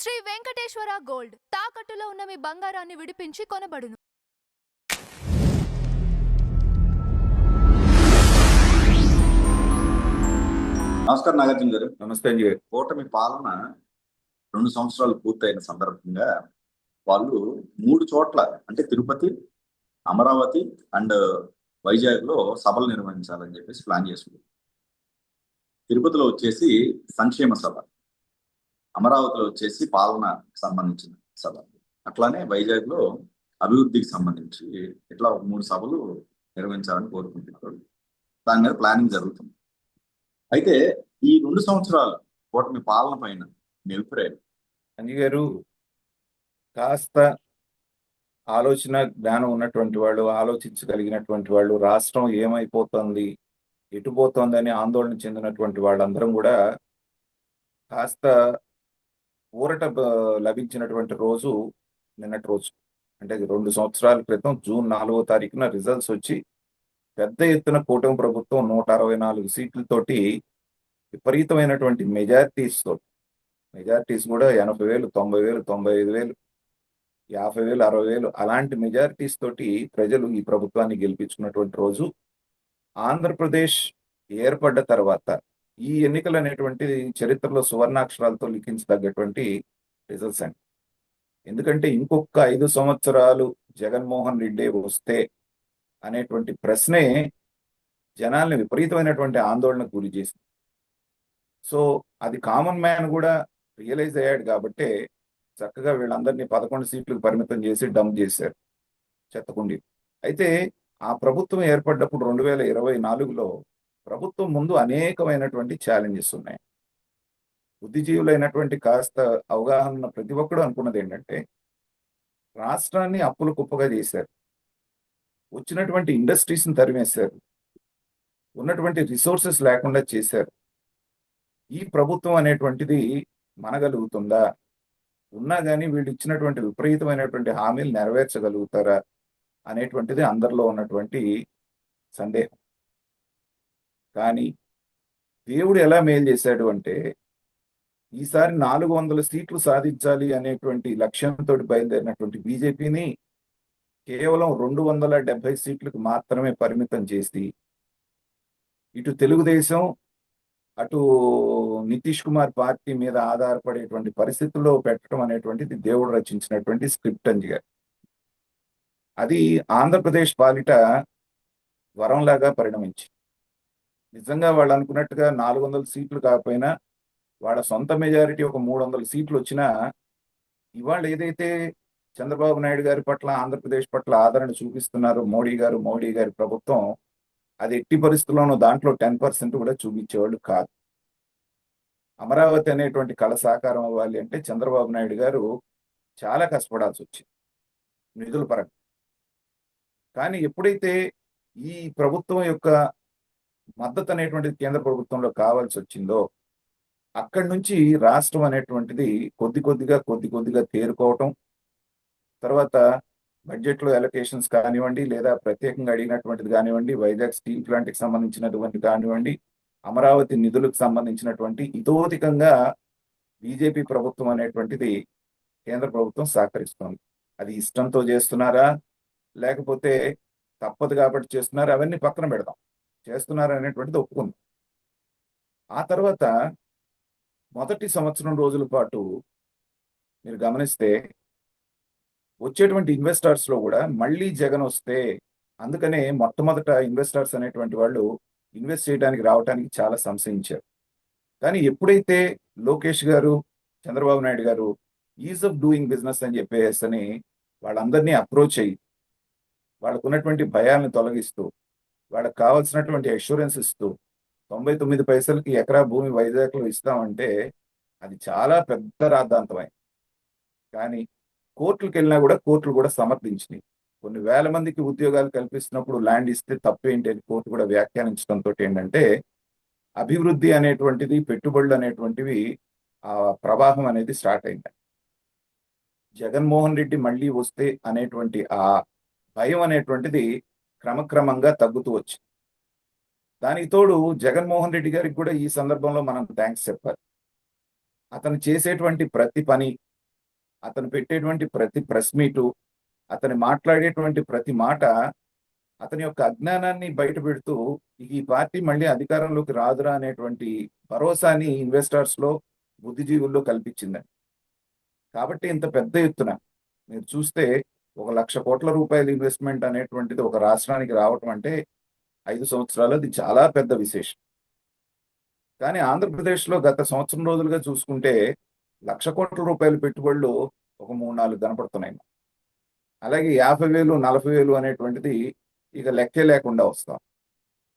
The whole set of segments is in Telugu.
శ్రీ వెంకటేశ్వర గోల్డ్ తాకట్టులో ఉన్న మీ బంగారాన్ని విడిపించి కొనబడును. నమస్కారం నాగార్జున గారు. నమస్తే అండి. కూటమి పాలన 2 సంవత్సరాలు పూర్తయిన సందర్భంగా వాళ్ళు 3 చోట్ల అంటే తిరుపతి, అమరావతి అండ్ వైజాగ్ లో సభలు నిర్వహించాలని చెప్పేసి ప్లాన్ చేసుకుంది. తిరుపతిలో వచ్చేసి సంక్షేమ సభ, అమరావతిలో వచ్చేసి పాలనకు సంబంధించిన సభ, అట్లానే వైజాగ్ లో అభివృద్ధికి సంబంధించి ఇట్లా 3 సభలు నిర్వహించాలని కోరుకుంటున్నారు. దాని మీద ప్లానింగ్ జరుగుతుంది. అయితే ఈ 2 సంవత్సరాలు కూటమి పాలన పైన మీ అభిప్రాయం? అంజీ గారు, కాస్త ఆలోచన జ్ఞానం ఉన్నటువంటి వాళ్ళు, ఆలోచించగలిగినటువంటి వాళ్ళు, రాష్ట్రం ఏమైపోతుంది, ఎటుపోతుంది అని ఆందోళన చెందినటువంటి వాళ్ళందరం కూడా కాస్త ఊరట లభించినటువంటి రోజు నిన్నటి రోజు. అంటే 2 సంవత్సరాల క్రితం జూన్ 4వ తారీఖున రిజల్ట్స్ వచ్చి పెద్ద ఎత్తున కూటమి ప్రభుత్వం 164 సీట్లతోటి విపరీతమైనటువంటి మెజారిటీస్ కూడా 80,000, 90,000, 95,000, 50,000, 60,000 అలాంటి మెజారిటీస్ తోటి ప్రజలు ఈ ప్రభుత్వాన్ని గెలిపించుకున్నటువంటి రోజు. ఆంధ్రప్రదేశ్ ఏర్పడ్డ తర్వాత ఈ ఎన్నికలు అనేటువంటి చరిత్రలో సువర్ణాక్షరాలతో లిఖించదగ్గటువంటి రిజల్ట్స్ అండి. ఎందుకంటే ఇంకొక 5 సంవత్సరాలు జగన్మోహన్ రెడ్డి వస్తే అనేటువంటి ప్రశ్నే జనాల్ని విపరీతమైనటువంటి ఆందోళనకు గురి చేసింది. సో అది కామన్ మ్యాన్ కూడా రియలైజ్ అయ్యాడు కాబట్టే చక్కగా వీళ్ళందరినీ 11 సీట్లకు పరిమితం చేసి డంప్ చేశారు చెత్తకుండి. అయితే ఆ ప్రభుత్వం ఏర్పడ్డప్పుడు 2024లో ప్రభుత్వం ముందు అనేకమైనటువంటి ఛాలెంజెస్ ఉన్నాయి. బుద్ధిజీవులైనటువంటి కాస్త అవగాహన ఉన్న ప్రతి ఒక్కడు అనుకున్నది ఏంటంటే, రాష్ట్రాన్ని అప్పుల కుప్పగా చేశారు, వచ్చినటువంటి ఇండస్ట్రీస్ని తరిమేశారు, ఉన్నటువంటి రిసోర్సెస్ లేకుండా చేశారు. ఈ ప్రభుత్వం అనేటువంటిది మనగలుగుతుందా, ఉన్నా కానీ వీళ్ళు ఇచ్చినటువంటి విపరీతమైనటువంటి హామీలు నెరవేర్చగలుగుతారా అనేటువంటిది అందరిలో ఉన్నటువంటి సందేహం. కానీ దేవుడు ఎలా మేలు చేశాడు అంటే, ఈసారి 400 సీట్లు సాధించాలి అనేటువంటి లక్ష్యంతో బయలుదేరినటువంటి బీజేపీని కేవలం 270 సీట్లకు మాత్రమే పరిమితం చేసి, ఇటు తెలుగుదేశం అటు నితీష్ కుమార్ పార్టీ మీద ఆధారపడేటువంటి పరిస్థితుల్లో పెట్టడం అనేటువంటిది దేవుడు రచించినటువంటి స్క్రిప్ట్ అని గారు. అది ఆంధ్రప్రదేశ్ పాలిట వరంలాగా పరిణమించి, నిజంగా వాళ్ళు అనుకున్నట్టుగా 400 సీట్లు కాకపోయినా వాళ్ళ సొంత మెజారిటీ ఒక 300 సీట్లు వచ్చినా, ఇవాళ ఏదైతే చంద్రబాబు నాయుడు గారి పట్ల, ఆంధ్రప్రదేశ్ పట్ల ఆదరణ చూపిస్తున్నారు మోడీ గారి ప్రభుత్వం, అది ఎట్టి పరిస్థితుల్లోనూ దాంట్లో 10% కూడా చూపించేవాళ్ళు కాదు. అమరావతి అనేటువంటి కళ సాకారం అవ్వాలి అంటే చంద్రబాబు నాయుడు గారు చాలా కష్టపడాల్సి వచ్చింది నిధుల పరంగా. కానీ ఎప్పుడైతే ఈ ప్రభుత్వం యొక్క మద్దతు అనేటువంటిది కేంద్ర ప్రభుత్వంలో కావాల్సి వచ్చిందో, అక్కడి నుంచి రాష్ట్రం అనేటువంటిది కొద్ది కొద్దిగా తేరుకోవటం, తర్వాత బడ్జెట్లో ఎలొకేషన్స్ కానివ్వండి, లేదా ప్రత్యేకంగా అడిగినటువంటిది కానివ్వండి, వైజాగ్ స్టీల్ ప్లాంట్కి సంబంధించినటువంటి కానివ్వండి, అమరావతి నిధులకు సంబంధించినటువంటి ఇతోధికంగా బీజేపీ ప్రభుత్వం అనేటువంటిది కేంద్ర ప్రభుత్వం సహకరిస్తోంది. అది ఇష్టంతో చేస్తున్నారా, లేకపోతే తప్పదు కాబట్టి చేస్తున్నారా, అవన్నీ పక్కన పెడదాం. చేస్తున్నారా అనేటువంటిది ఒప్పుకుందాం. ఆ తర్వాత మొదటి సంవత్సరం రోజుల పాటు మీరు గమనిస్తే వచ్చేటువంటి ఇన్వెస్టర్స్ లో కూడా మళ్ళీ జగన్ వస్తే, అందుకనే మొట్టమొదట ఇన్వెస్టర్స్ అనేటువంటి వాళ్ళు ఇన్వెస్ట్ చేయడానికి రావడానికి చాలా సంశయించారు. కానీ ఎప్పుడైతే లోకేష్ గారు, చంద్రబాబు నాయుడు గారు ఈజ్ ఆఫ్ డూయింగ్ బిజినెస్ అని చెప్పేసి వాళ్ళందరినీ అప్రోచ్ అయ్యి, వాళ్ళకు ఉన్నటువంటి భయాలను తొలగిస్తూ, వాళ్ళకి కావాల్సినటువంటి అష్యూరెన్స్ ఇస్తూ 99 పైసలకి ఎకరా భూమి వైజాగ్లో ఇస్తామంటే అది చాలా పెద్ద రాద్ధాంతమై, కానీ కోర్టులకు వెళ్ళినా కూడా కోర్టులు కూడా సమర్థించినాయి. కొన్ని వేల మందికి ఉద్యోగాలు కల్పిస్తున్నప్పుడు ల్యాండ్ ఇస్తే తప్పేంటి అని కోర్టు కూడా వ్యాఖ్యానించడంతో ఏంటంటే, అభివృద్ధి అనేటువంటిది, పెట్టుబడులు అనేటువంటివి ఆ ప్రవాహం అనేది స్టార్ట్ అయింది. జగన్మోహన్ రెడ్డి మళ్ళీ వస్తే అనేటువంటి ఆ భయం అనేటువంటిది క్రమక్రమంగా తగ్గుతూ వచ్చింది. దానికి తోడు జగన్మోహన్ రెడ్డి గారికి కూడా ఈ సందర్భంలో మనం థ్యాంక్స్ చెప్పాలి. అతను చేసేటువంటి ప్రతి పని, అతను పెట్టేటువంటి ప్రతి ప్రెస్ మీటు, అతను మాట్లాడేటువంటి ప్రతి మాట అతని యొక్క అజ్ఞానాన్ని బయట పెడుతూ ఈ పార్టీ మళ్ళీ అధికారంలోకి రాదురా అనేటువంటి భరోసాని ఇన్వెస్టర్స్ లో, బుద్ధిజీవుల్లో కల్పించిందండి. కాబట్టి ఇంత పెద్ద ఎత్తున మీరు చూస్తే 1,00,00,000 కోట్ల రూపాయల ఇన్వెస్ట్మెంట్ అనేటువంటిది ఒక రాష్ట్రానికి రావటం అంటే 5 సంవత్సరాలు అది చాలా పెద్ద విశేషం. కానీ ఆంధ్రప్రదేశ్లో గత సంవత్సరం రోజులుగా చూసుకుంటే 1,00,00,000 కోట్ల రూపాయల పెట్టుబడులు ఒక 3-4 కనపడుతున్నాయి. అలాగే 50,000, 40,000 అనేటువంటిది ఇక లెక్కే లేకుండా వస్తాం.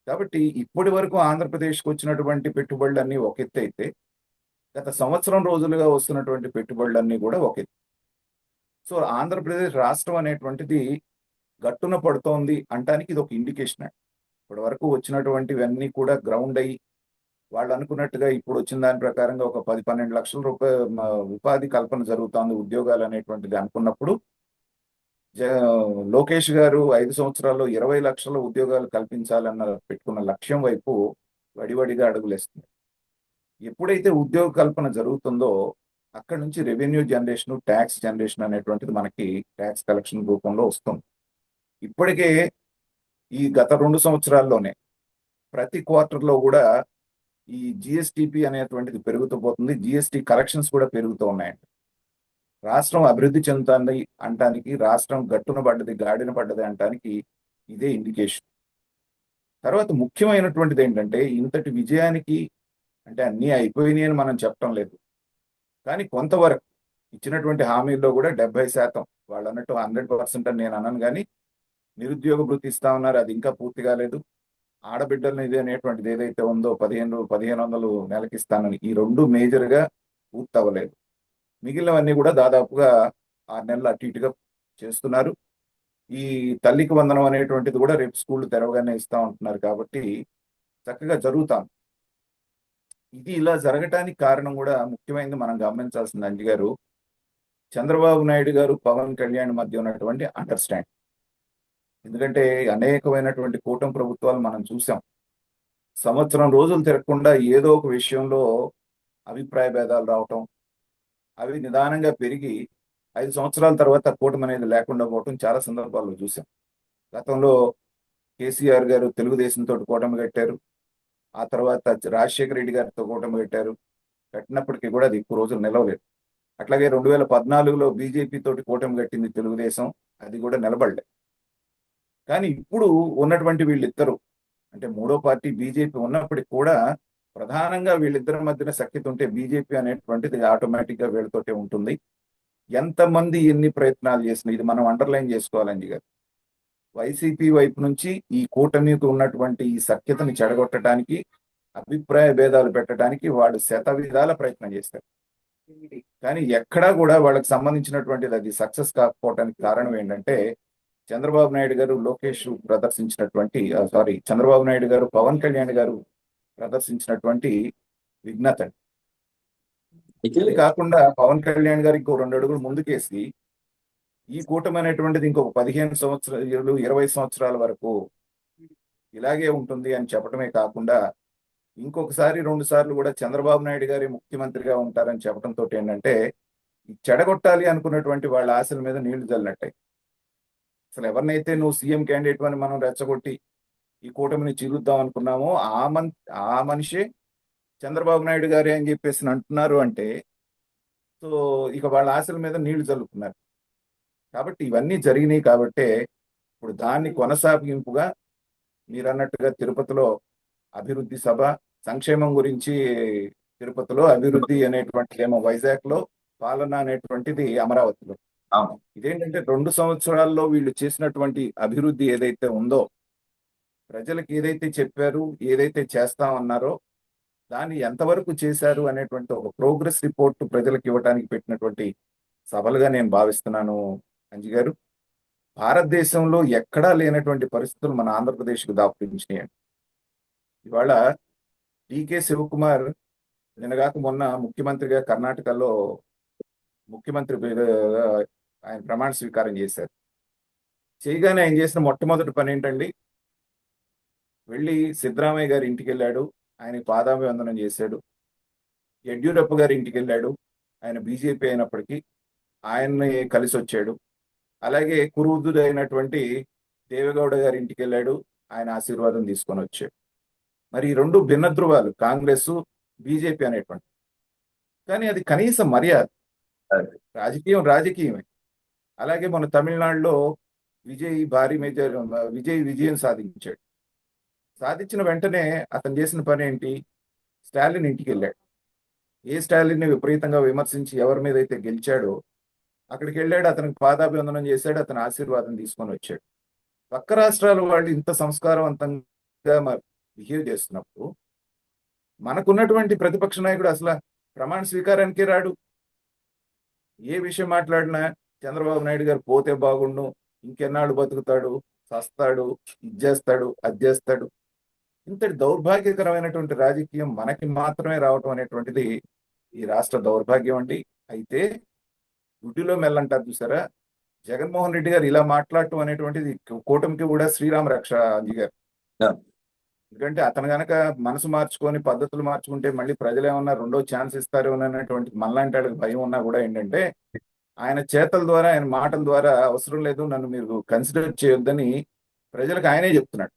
కాబట్టి ఇప్పటి వరకు ఆంధ్రప్రదేశ్కి వచ్చినటువంటి పెట్టుబడులన్నీ ఒక ఎత్తు అయితే, గత సంవత్సరం రోజులుగా వస్తున్నటువంటి పెట్టుబడులన్నీ కూడా ఒక ఎత్తు. సో ఆంధ్రప్రదేశ్ రాష్ట్రం అనేటువంటిది గట్టున పడుతోంది అంటానికి ఇది ఒక ఇండికేషన్ అండి. ఇప్పటి వరకు వచ్చినటువంటివన్నీ కూడా గ్రౌండ్ అయ్యి వాళ్ళు అనుకున్నట్టుగా ఇప్పుడు వచ్చిన దాని ప్రకారంగా ఒక 10-12 లక్షల రూపాయల ఉపాధి కల్పన జరుగుతోంది, ఉద్యోగాలు అనేటువంటిది అనుకున్నప్పుడు లోకేష్ గారు 5 సంవత్సరాల్లో 20 లక్షల ఉద్యోగాలు కల్పించాలన్న పెట్టుకున్న లక్ష్యం వైపు వడివడిగా అడుగులేస్తుంది. ఎప్పుడైతే ఉద్యోగ కల్పన జరుగుతుందో అక్కడ నుంచి రెవెన్యూ జనరేషన్, ట్యాక్స్ జనరేషన్ అనేటువంటిది మనకి ట్యాక్స్ కలెక్షన్ రూపంలో వస్తుంది. ఇప్పటికే ఈ గత 2 సంవత్సరాల్లోనే ప్రతి క్వార్టర్లో కూడా ఈ జిఎస్టిపి అనేటువంటిది పెరుగుతూ పోతుంది, జిఎస్టి కలెక్షన్స్ కూడా పెరుగుతూ ఉన్నాయండి. రాష్ట్రం అభివృద్ధి చెందుతుంది అంటానికి, రాష్ట్రం గట్టున పడ్డది, గాడిన పడ్డది అంటానికి ఇదే ఇండికేషన్. తర్వాత ముఖ్యమైనటువంటిది ఏంటంటే, ఇంతటి విజయానికి అంటే అన్నీ అయిపోయినాయి అని మనం చెప్పడం లేదు, కానీ కొంతవరకు ఇచ్చినటువంటి హామీల్లో కూడా 70% వాళ్ళు అన్నట్టు 100% అని నేను అన్నాను, కానీ నిరుద్యోగ భృతి ఇస్తా ఉన్నారు, అది ఇంకా పూర్తి కాలేదు. ఆడబిడ్డలని ఇది అనేటువంటిది ఏదైతే ఉందో 1,500 నెలకి ఇస్తానని, ఈ 2 మేజర్గా పూర్తి అవ్వలేదు. మిగిలినవన్నీ కూడా దాదాపుగా 6 నెలలు అటు ఇటుగా చేస్తున్నారు. ఈ తల్లికి వందనం అనేటువంటిది కూడా రేపు స్కూళ్ళు తెరవగానే ఇస్తా ఉంటున్నారు. కాబట్టి చక్కగా జరుగుతాం. ఇది ఇలా జరగటానికి కారణం కూడా ముఖ్యమైనది మనం గమనించాల్సింది అంజి గారు, చంద్రబాబు నాయుడు గారు, పవన్ కళ్యాణ్ మధ్య ఉన్నటువంటి అండర్స్టాండింగ్. ఎందుకంటే అనేకమైనటువంటి కూటమి ప్రభుత్వాలు మనం చూసాం, సంవత్సరం రోజులు తిరగకుండా ఏదో ఒక విషయంలో అభిప్రాయ భేదాలు రావటం, అవి నిదానంగా పెరిగి 5 సంవత్సరాల తర్వాత కూటమి అనేది లేకుండా పోవటం చాలా సందర్భాల్లో చూసాం. గతంలో కేసీఆర్ గారు తెలుగుదేశంతో కూటమి కట్టారు, ఆ తర్వాత రాజశేఖర రెడ్డి గారితో కూటమి కట్టారు, కట్టినప్పటికీ కూడా అది ఎక్కువ రోజులు నిలవలేదు. అట్లాగే 2014లో బీజేపీ తోటి కూటమి కట్టింది తెలుగుదేశం, అది కూడా నిలబడలేదు. కానీ ఇప్పుడు ఉన్నటువంటి వీళ్ళిద్దరూ అంటే మూడో పార్టీ బీజేపీ ఉన్నప్పటికీ కూడా ప్రధానంగా వీళ్ళిద్దరి మధ్యన సఖ్యత ఉంటే బీజేపీ అనేటువంటిది ఆటోమేటిక్ గా వీళ్ళతోటే ఉంటుంది. ఎంతమంది ఎన్ని ప్రయత్నాలు చేసినా ఇది మనం అండర్లైన్ చేసుకోవాలండి గారు, వైసీపీ వైపు నుంచి ఈ కూటమికి ఉన్నటువంటి ఈ సఖ్యతని చెడగొట్టడానికి, అభిప్రాయ భేదాలు పెట్టడానికి వాళ్ళు శతవిధాల ప్రయత్నం చేస్తారు. కానీ ఎక్కడా కూడా వాళ్ళకి సంబంధించినటువంటిది అది సక్సెస్ కాకపోవడానికి కారణం ఏంటంటే, చంద్రబాబు నాయుడు గారు లోకేష్ ప్రదర్శించినటువంటి చంద్రబాబు నాయుడు గారు పవన్ కళ్యాణ్ గారు ప్రదర్శించినటువంటి విఘ్నత. ఇది కాకుండా పవన్ కళ్యాణ్ గారు ఇంకో 2 అడుగులు ముందుకేసి ఈ కూటమి అనేటువంటిది ఇంకొక 15 సంవత్సరాలు 20 సంవత్సరాల వరకు ఇలాగే ఉంటుంది అని చెప్పడమే కాకుండా, ఇంకొకసారి 2 సార్లు కూడా చంద్రబాబు నాయుడు గారి ముఖ్యమంత్రిగా ఉంటారని చెప్పడంతో ఏంటంటే, చెడగొట్టాలి అనుకున్నటువంటి వాళ్ళ ఆశల మీద నీళ్లు చల్లినట్టాయి. అసలు ఎవరినైతే నువ్వు సీఎం క్యాండిడేట్ అని మనం రెచ్చగొట్టి ఈ కూటమిని చీలుద్దాం అనుకున్నామో ఆ మనిషే చంద్రబాబు నాయుడు గారే అని చెప్పేసి అంటున్నారు అంటే, సో ఇక వాళ్ళ ఆశల మీద నీళ్లు చల్లుకున్నారు. కాబట్టి ఇవన్నీ జరిగినాయి కాబట్టే ఇప్పుడు దాన్ని కొనసాగింపుగా మీరు అన్నట్టుగా తిరుపతిలో అభివృద్ధి సభ, సంక్షేమం గురించి తిరుపతిలో, అభివృద్ధి అనేటువంటిది ఏమో వైజాగ్ లో, పాలన అనేటువంటిది అమరావతిలో. ఇదేంటంటే 2 సంవత్సరాల్లో వీళ్ళు చేసినటువంటి అభివృద్ధి ఏదైతే ఉందో, ప్రజలకు ఏదైతే చెప్పారు, ఏదైతే చేస్తామన్నారో దాన్ని ఎంతవరకు చేశారు అనేటువంటి ఒక ప్రోగ్రెస్ రిపోర్ట్ ప్రజలకు ఇవ్వడానికి పెట్టినటువంటి సభలుగా నేను భావిస్తున్నాను అంజి గారు. భారతదేశంలో ఎక్కడా లేనటువంటి పరిస్థితులు మన ఆంధ్రప్రదేశ్కు దాపురించినాయండి. ఇవాళ డికే శివకుమార్ నిన్నగాక మొన్న ముఖ్యమంత్రిగా కర్ణాటకలో ముఖ్యమంత్రి ఆయన ప్రమాణ స్వీకారం చేశారు. చేయగానే ఆయన చేసిన మొట్టమొదటి పని ఏంటండి, వెళ్ళి సిద్ధరామయ్య గారి ఇంటికి వెళ్ళాడు, ఆయన పాదాభివందనం చేశాడు. యడ్యూరప్ప గారి ఇంటికి వెళ్ళాడు, ఆయన బీజేపీ అయినప్పటికీ ఆయన్ని కలిసి వచ్చాడు. అలాగే కురువృద్ధుడు అయినటువంటి దేవేగౌడ గారి ఇంటికి వెళ్ళాడు, ఆయన ఆశీర్వాదం తీసుకొని వచ్చాడు. మరి ఈ రెండు భిన్న ధృవాలు, కాంగ్రెస్ బీజేపీ అనేటువంటి. కానీ అది కనీస మర్యాద. రాజకీయం రాజకీయమే. అలాగే మన తమిళనాడులో విజయం సాధించాడు. సాధించిన వెంటనే అతను చేసిన పని ఏంటి? స్టాలిన్ ఇంటికి వెళ్ళాడు. ఏ స్టాలిన్ ని విపరీతంగా విమర్శించి ఎవరి మీద అయితే గెలిచాడో అక్కడికి వెళ్ళాడు, అతనికి పాదాభివందనం చేశాడు, అతని ఆశీర్వాదం తీసుకొని వచ్చాడు. పక్క రాష్ట్రాల వాళ్ళు ఇంత సంస్కారవంతంగా బిహేవ్ చేస్తున్నప్పుడు మనకున్నటువంటి ప్రతిపక్ష నాయకుడు అసలు ప్రమాణ స్వీకారానికి రాడు. ఏ విషయం మాట్లాడినా చంద్రబాబు నాయుడు గారు పోతే బాగుండు, ఇంకెన్నాళ్ళు బతుకుతాడు, చస్తాడు, ఇది చేస్తాడు, అది చేస్తాడు. ఇంతటి దౌర్భాగ్యకరమైనటువంటి రాజకీయం మనకి మాత్రమే రావటం అనేటువంటిది ఈ రాష్ట్ర దౌర్భాగ్యం అండి. అయితే గుడ్డిలో మెల్లంటారు చూసారా, జగన్మోహన్ రెడ్డి గారు ఇలా మాట్లాడటం అనేటువంటిది కూటమికి కూడా శ్రీరామ రక్ష అంజీ గారు. ఎందుకంటే అతను గనక మనసు మార్చుకొని పద్ధతులు మార్చుకుంటే మళ్ళీ ప్రజలు ఏమన్నా రెండో ఛాన్స్ ఇస్తారు అనేటువంటి మనలాంటి వాళ్ళకి భయం ఉన్నా కూడా ఏంటంటే ఆయన చేతల ద్వారా, ఆయన మాటల ద్వారా అవసరం లేదు, నన్ను మీరు కన్సిడర్ చేయొద్దని ప్రజలకు ఆయనే చెప్తున్నాడు.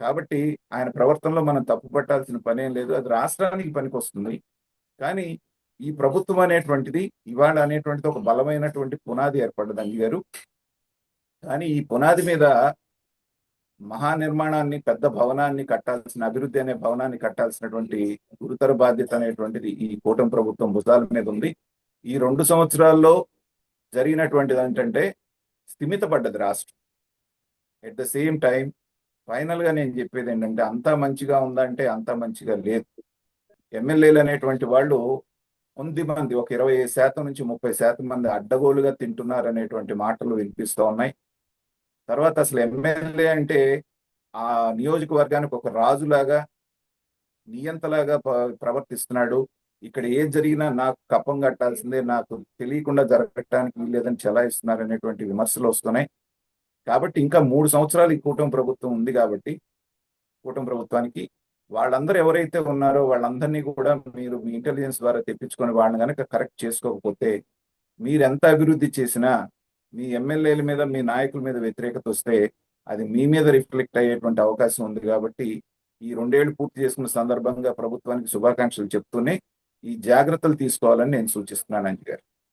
కాబట్టి ఆయన ప్రవర్తనలో మనం తప్పు పట్టాల్సిన పనేం లేదు, అది రాష్ట్రానికి పనికి వస్తుంది. కానీ ఈ ప్రభుత్వం అనేటువంటిది ఇవాళ అనేటువంటిది ఒక బలమైనటువంటి పునాది ఏర్పడ్డది అంజీ గారు. కానీ ఈ పునాది మీద మహానిర్మాణాన్ని, పెద్ద భవనాన్ని కట్టాల్సిన, అభివృద్ధి అనే భవనాన్ని కట్టాల్సినటువంటి గురుతర బాధ్యత అనేటువంటిది ఈ కూటమి ప్రభుత్వం భుజాల మీద ఉంది. ఈ 2 సంవత్సరాల్లో జరిగినటువంటిది ఏంటంటే స్థిమితపడ్డది రాష్ట్రం. At the same time final గా నేను చెప్పేది ఏంటంటే అంతా మంచిగా ఉందంటే అంతా మంచిగా లేదు. ఎమ్మెల్యేలు అనేటువంటి వాళ్ళు మంది ఒక 25% నుంచి 30% మంది అడ్డగోలుగా తింటున్నారు అనేటువంటి మాటలు వినిపిస్తూ ఉన్నాయి. తర్వాత అసలు ఎమ్మెల్యే అంటే ఆ నియోజకవర్గానికి ఒక రాజులాగా, నియంతలాగా ప్రవర్తిస్తున్నాడు. ఇక్కడ ఏది జరిగినా నాకు కప్పం కట్టాల్సిందే, నాకు తెలియకుండా జరగటానికి వీల్లేదని చెలాయిస్తున్నారు అనేటువంటి విమర్శలు వస్తున్నాయి. కాబట్టి ఇంకా 3 సంవత్సరాలు ఈ కూటమి ప్రభుత్వం ఉంది. కాబట్టి కూటమి ప్రభుత్వానికి వాళ్ళందరూ ఎవరైతే ఉన్నారో వాళ్ళందరినీ కూడా మీరు మీ ఇంటెలిజెన్స్ ద్వారా తెప్పించుకొని వాళ్ళని కనుక కరెక్ట్ చేసుకోకపోతే మీరు ఎంత అభివృద్ధి చేసినా మీ ఎమ్మెల్యేల మీద, మీ నాయకుల మీద వ్యతిరేకత వస్తే అది మీ మీద రిఫ్లెక్ట్ అయ్యేటువంటి అవకాశం ఉంది. కాబట్టి ఈ 2 ఏళ్లు పూర్తి చేసుకున్న సందర్భంగా ప్రభుత్వానికి శుభాకాంక్షలు చెప్తూనే ఈ జాగ్రత్తలు తీసుకోవాలని నేను సూచిస్తున్నాను అంజీ గారు.